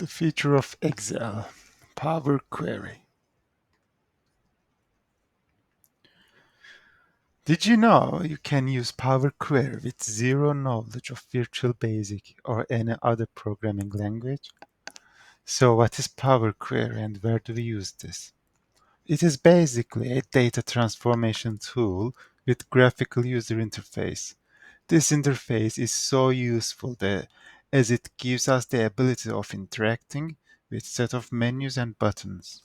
The feature of Excel, Power Query. Did you know you can use Power Query with zero knowledge of Visual Basic or any other programming language? So what is Power Query and where do we use this? It is basically a data transformation tool with graphical user interface. This interface is so useful that as it gives us the ability of interacting with set of menus and buttons.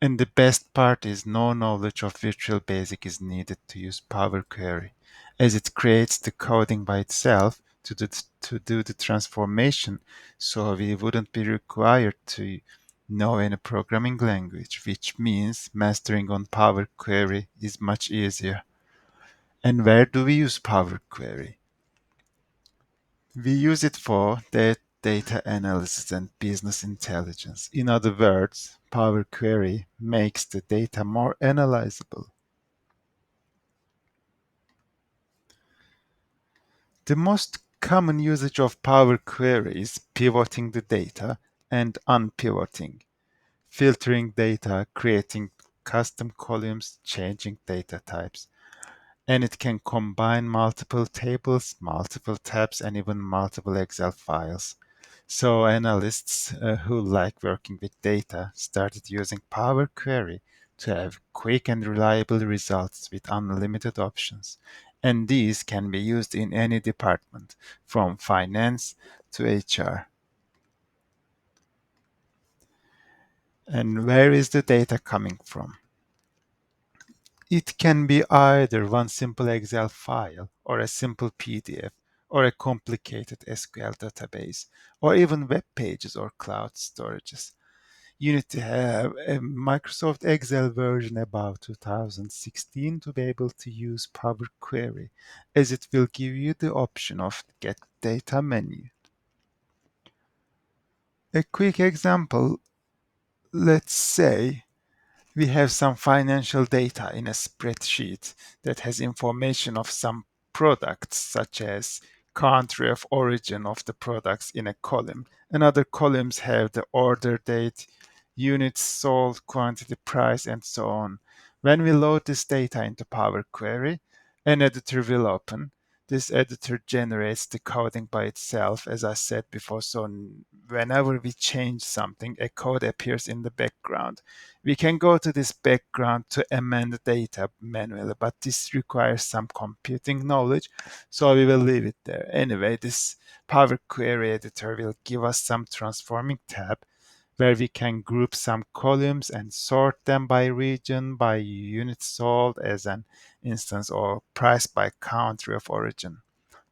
And the best part is no knowledge of Visual Basic is needed to use Power Query, as it creates the coding by itself to do the transformation, so we wouldn't be required to know any programming language, which means mastering on Power Query is much easier. And where do we use Power Query? We use it for data analysis and business intelligence. In other words, Power Query makes the data more analyzable. The most common usage of Power Query is pivoting the data and unpivoting, filtering data, creating custom columns, changing data types. And it can combine multiple tables, multiple tabs, and even multiple Excel files. So analysts who like working with data started using Power Query to have quick and reliable results with unlimited options. And these can be used in any department, from finance to HR. And where is the data coming from? It can be either one simple Excel file, or a simple PDF, or a complicated SQL database, or even web pages or cloud storages. You need to have a Microsoft Excel version about 2016 to be able to use Power Query, as it will give you the option of Get Data menu. A quick example, let's say we have some financial data in a spreadsheet that has information of some products, such as country of origin of the products in a column, and other columns have the order date, units sold, quantity, price, and so on. When we load this data into Power Query, an editor will open. This editor generates the coding by itself, as I said before. So whenever we change something, a code appears in the background. We can go to this background to amend the data manually, but this requires some computing knowledge, so we will leave it there. Anyway, this Power Query editor will give us some transforming tab where we can group some columns and sort them by region, by units sold as an instance, or price by country of origin.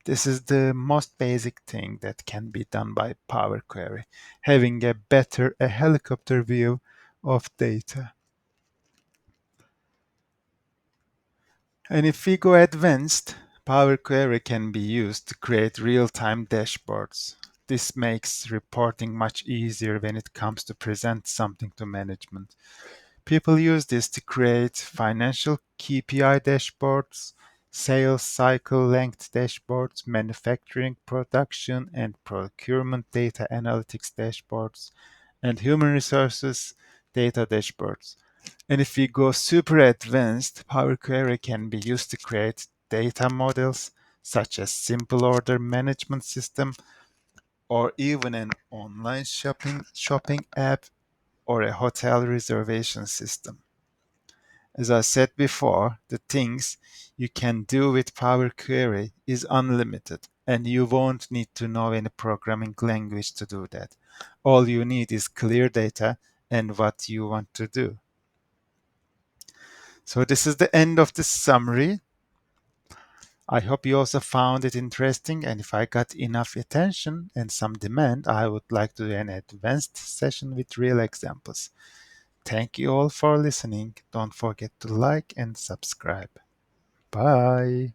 This is the most basic thing that can be done by Power Query, having a helicopter view of data. And if we go advanced, Power Query can be used to create real-time dashboards. This makes reporting much easier when it comes to present something to management. People use this to create financial KPI dashboards, sales cycle length dashboards, manufacturing, production, and procurement data analytics dashboards, and human resources data dashboards. And if we go super advanced, Power Query can be used to create data models such as simple order management system, or even an online shopping app, or a hotel reservation system. As I said before, the things you can do with Power Query is unlimited, and you won't need to know any programming language to do that. All you need is clear data and what you want to do. So this is the end of the summary. I hope you also found it interesting, and if I got enough attention and some demand, I would like to do an advanced session with real examples. Thank you all for listening. Don't forget to like and subscribe. Bye.